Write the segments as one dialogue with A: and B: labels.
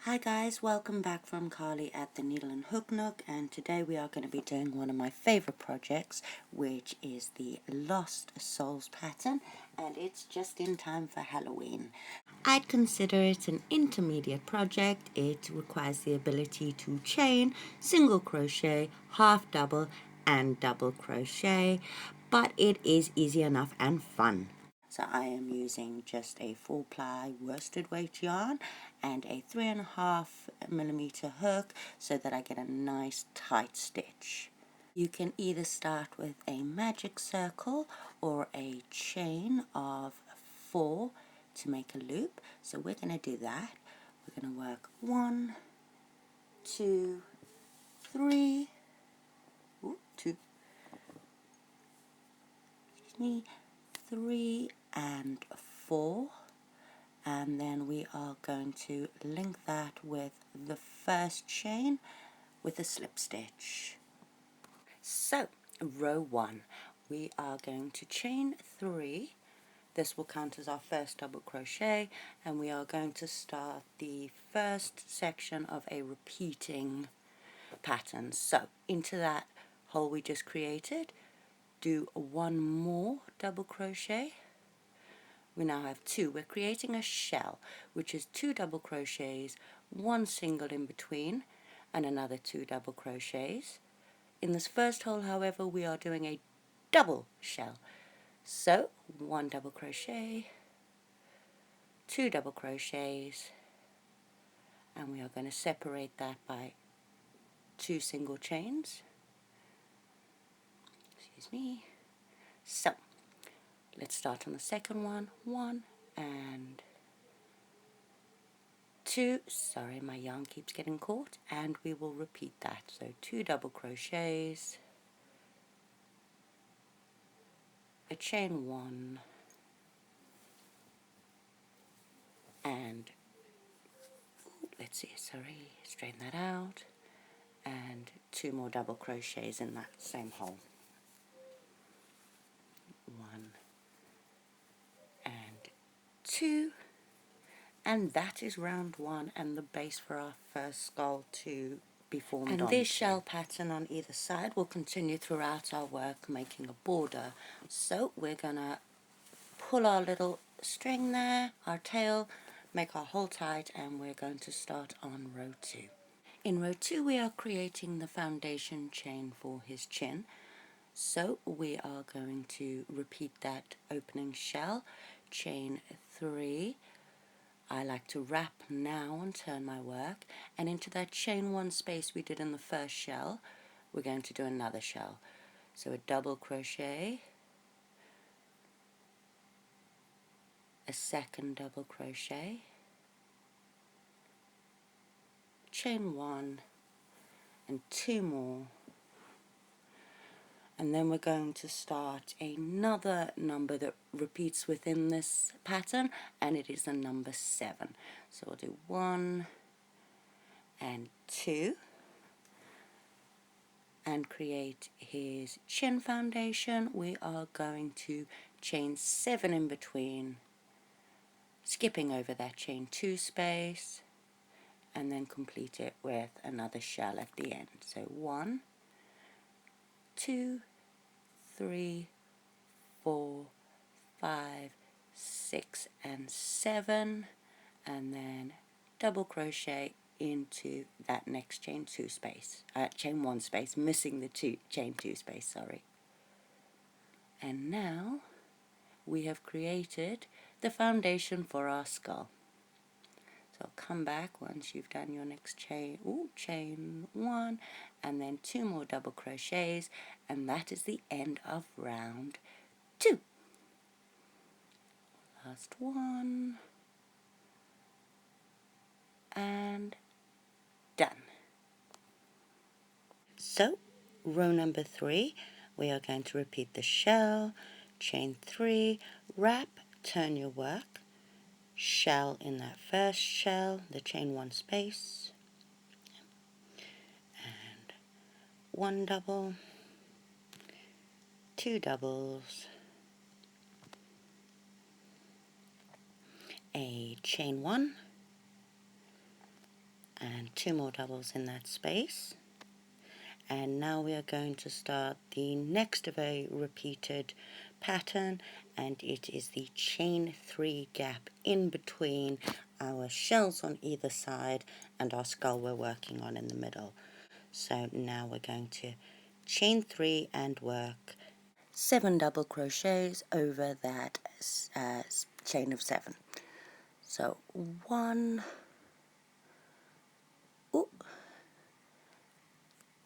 A: Hi guys, welcome back from Carly at the Needle and Hook Nook, and today we are going to be doing one of my favorite projects, which is the Lost Souls pattern, and it's just in time for Halloween. I'd consider it an intermediate project. It requires the ability to chain, single crochet, half double and double crochet, but it is easy enough and fun. So I am using just a 4-ply worsted weight yarn and a 3.5mm hook so that I get a nice tight stitch. You can either start with a magic circle or a chain of 4 to make a loop. So we're going to do that. We're going to work 1, 2, 3, 2, 3 and 4, and then we are going to link that with the first chain with a slip stitch. So row 1, we are going to chain 3. This will count as our first double crochet, and we are going to start the first section of a repeating pattern. So into that hole we just created, do 1 more double crochet. We now have 2. We're creating a shell, which is 2 double crochets, 1 single in between, and another 2 double crochets. In this first hole, however, we are doing a double shell. So 1 double crochet, 2 double crochets, and we are going to separate that by 2 single chains. Excuse me. So let's start on the second one. 1 and 2, sorry, my yarn keeps getting caught, and we will repeat that. So 2 double crochets, a chain 1, and let's see, sorry, straighten that out, and 2 more double crochets in that same hole. 1 and 2, and that is round 1 and the base for our first skull to be formed. And this shell pattern on either side will continue throughout our work, making a border. So we're gonna pull our little string there, our tail, make our hole tight, and we're going to start on row 2. In row 2 we are creating the foundation chain for his chin. So we are going to repeat that opening shell, chain 3. I like to wrap now and turn my work, and into that chain 1 space we did in the first shell, we're going to do another shell. So a double crochet, a second double crochet, chain 1 and 2 more, and then we're going to start another number that repeats within this pattern, and it is the number 7. So we'll do 1 and 2 and create his chin foundation. We are going to chain 7 in between, skipping over that chain 2 space, and then complete it with another shell at the end. So 1, 2, 3, 4, 5, 6 and 7, and then double crochet into that next chain 2 space, chain 1 space, missing the chain 2 space, sorry. And now we have created the foundation for our skull. So come back once you've done your next chain, chain 1, and then 2 more double crochets, and that is the end of round 2. Last one, and done. So row number 3, we are going to repeat the shell, chain 3, wrap, turn your work, shell in that first shell, the chain 1 space, and 1 double, 2 doubles, a chain 1, and 2 more doubles in that space. And now we are going to start the next of a repeated pattern, and it is the chain 3 gap in between our shells on either side and our skull we're working on in the middle. So now we're going to chain 3 and work 7 double crochets over that chain of 7. So 1,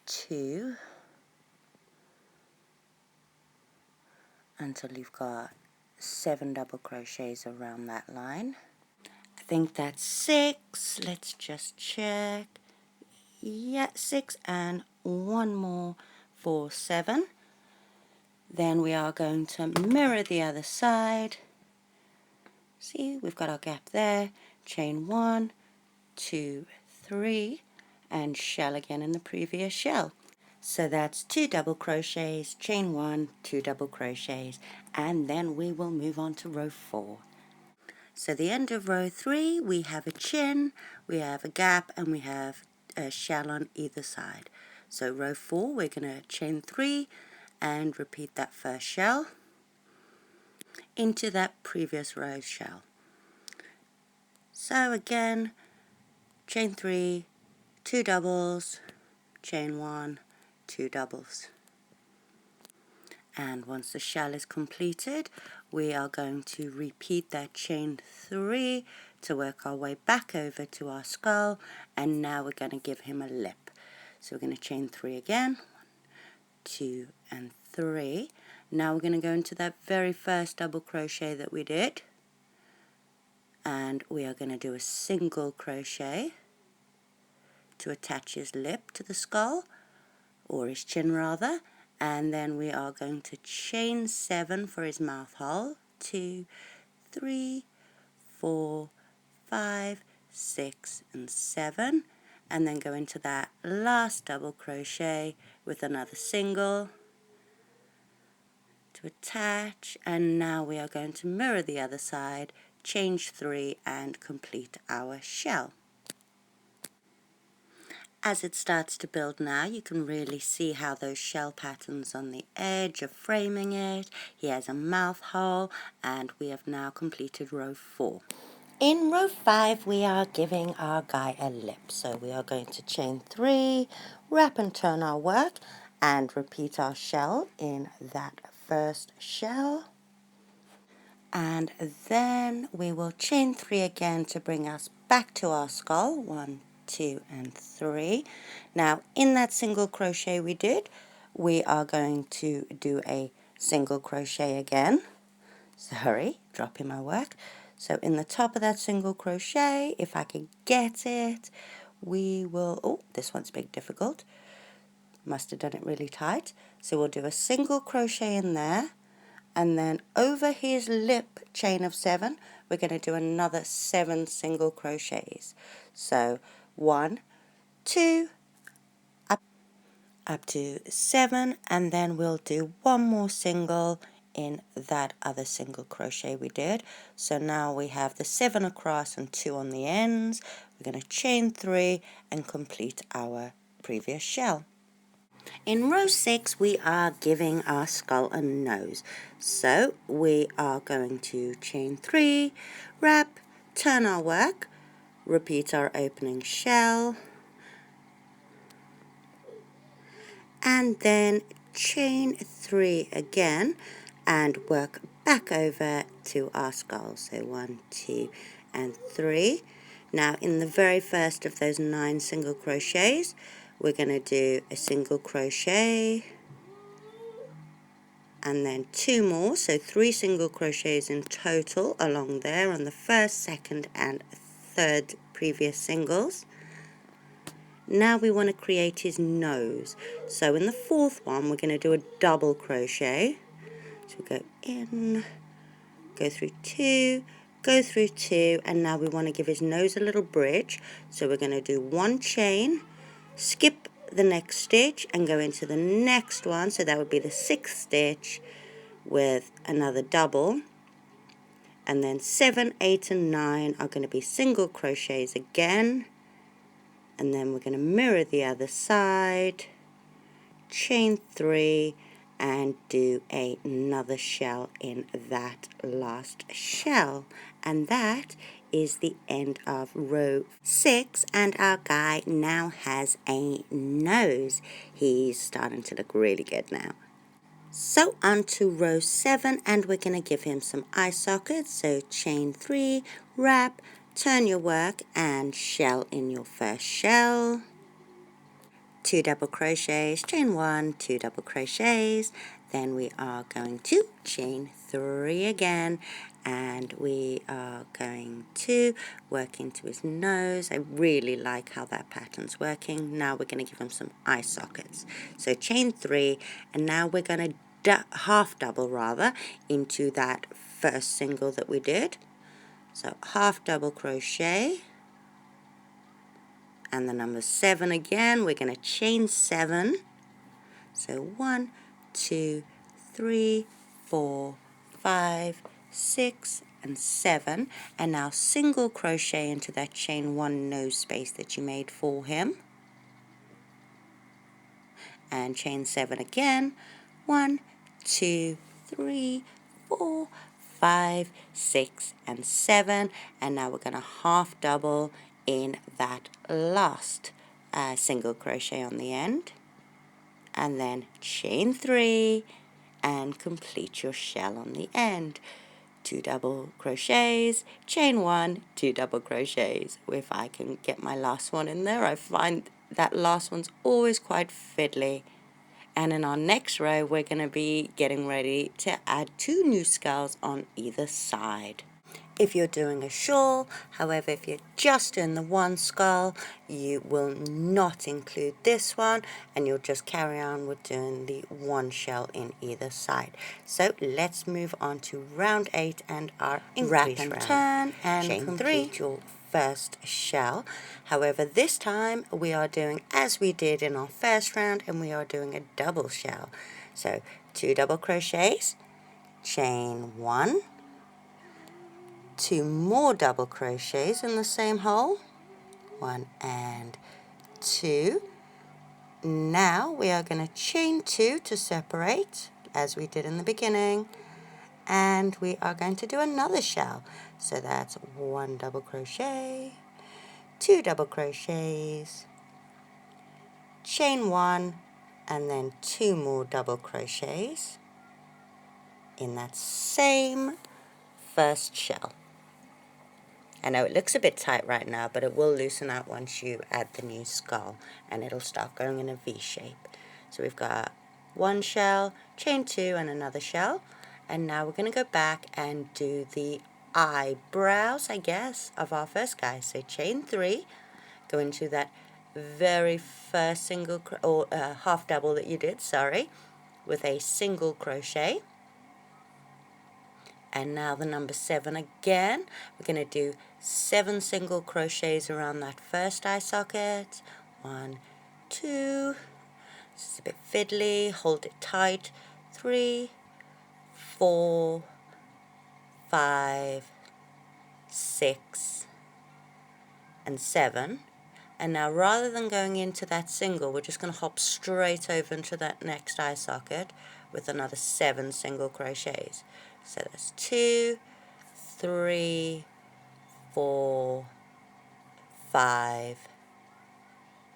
A: 2, until you've got 7 double crochets around that line. I think that's 6. Let's just check. Yeah, 6, and 1 more for 7. Then we are going to mirror the other side. See, we've got our gap there. Chain 1, 2, 3, and shell again in the previous shell. So that's 2 double crochets, chain 1, 2 double crochets, and then we will move on to row 4. So the end of row 3, we have a chin, we have a gap, and we have a shell on either side. So row 4, we're going to chain 3 and repeat that first shell into that previous row's shell. So again, chain 3, 2 doubles, chain 1, 2 doubles. And once the shell is completed, we are going to repeat that chain 3 to work our way back over to our skull, and now we're going to give him a lip. So we're going to chain 3 again, 1, 2 and 3. Now we're going to go into that very first double crochet that we did, and we are going to do a single crochet to attach his lip to the skull, or his chin rather, and then we are going to chain 7 for his mouth hole. 2, 3, 4, 5, 6 and 7, and then go into that last double crochet with another single to attach, and now we are going to mirror the other side, change 3 and complete our shell. As it starts to build now, you can really see how those shell patterns on the edge are framing it. He has a mouth hole, and we have now completed row 4. In row 5, we are giving our guy a lip. So we are going to chain 3, wrap and turn our work, and repeat our shell in that first shell. And then we will chain 3 again to bring us back to our skull. 1, 2 and 3. Now in that single crochet we did, we are going to do a single crochet again. Sorry, dropping my work. So in the top of that single crochet, if I can get it, we will, oh, this one's big difficult. Must have done it really tight. So we'll do a single crochet in there, and then over his lip chain of 7, we're going to do another 7 single crochets. So 1, 2, up to 7, and then we'll do one more single in that other single crochet we did. So now we have the 7 across and 2 on the ends. We're going to chain 3 and complete our previous shell. In row 6, we are giving our skull a nose. So we are going to chain 3, wrap, turn our work, repeat our opening shell, and then chain 3 again and work back over to our skull. So 1, 2 and 3. Now in the very first of those 9 single crochets, we're going to do a single crochet and then 2 more, so 3 single crochets in total along there on the first, second and third previous singles. Now we want to create his nose. So in the fourth one, we're going to do a double crochet. So we go in, go through 2, go through 2, and now we want to give his nose a little bridge. So we're going to do 1 chain, skip the next stitch, and go into the next one. So that would be the 6th stitch with another double. And then 7, 8, and 9 are going to be single crochets again. and then we're going to mirror the other side, chain 3, and do another shell in that last shell. And that is the end of row 6, and our guy now has a nose. He's starting to look really good now. So on to row 7, and we're going to give him some eye sockets. So chain 3, wrap, turn your work, and shell in your first shell. 2 double crochets, chain 1, 2 double crochets, then we are going to chain 3 again, and we are going to work into his nose. I really like how that pattern's working. Now we're going to give him some eye sockets. So chain 3, and now we're going to half double rather into that first single that we did. So half double crochet, and the number 7 again, we're going to chain 7. So 1, 2, 3, 4, 5, 6, and 7. And now single crochet into that chain 1 nose space that you made for him. And chain 7 again. 1, 2, 3, 4, 5, 6, and 7. And now we're going to half double in that last single crochet on the end, and then chain 3 and complete your shell on the end. 2 double crochets, chain 1, 2 double crochets. If I can get my last one in there, I find that last one's always quite fiddly. And in our next row, we're going to be getting ready to add 2 new skulls on either side. If you're doing a shawl, however, if you're just in the one skull, you will not include this one, and you'll just carry on with doing the 1 shell in either side. So let's move on to round 8 and our wrap and turn and chain complete 3. Your first shell. However, this time we are doing as we did in our first round, and we are doing a double shell. So 2 double crochets, chain 1, 2 more double crochets in the same hole, 1 and 2. Now we are going to chain 2 to separate as we did in the beginning, and we are going to do another shell. So that's 1 double crochet, 2 double crochets, chain 1, and then 2 more double crochets in that same first shell. I know it looks a bit tight right now, but it will loosen out once you add the new skull, and it'll start going in a V shape. So we've got 1 shell, chain 2, and another shell. And now we're going to go back and do the eyebrows, I guess, of our first guy. So chain 3, go into that very first single, half double that you did, with a single crochet. And now the number 7 again. We're going to do 7 single crochets around that first eye socket. 1, 2, this is a bit fiddly, hold it tight. 3, 4, 5, 6, and 7. And now rather than going into that single, we're just going to hop straight over into that next eye socket with another 7 single crochets. So that's 2, 3, 4, 5,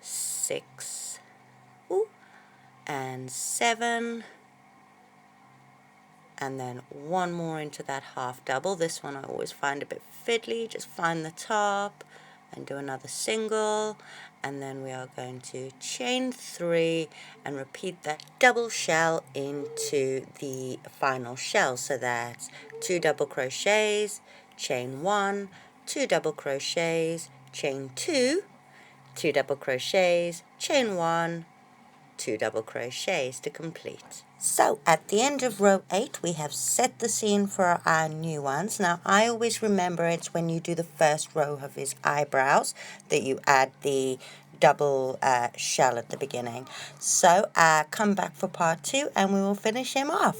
A: 6, and 7, and then 1 more into that half double. This one I always find a bit fiddly. Just find the top and do another single, and then we are going to chain 3 and repeat that double shell into the final shell. So that's 2 double crochets, chain 1, 2 double crochets, chain 2, 2 double crochets, chain 1, 2 double crochets to complete. So at the end of row 8, we have set the scene for our new ones. Now I always remember it's when you do the first row of his eyebrows that you add the double shell at the beginning. So come back for part 2 and we will finish him off.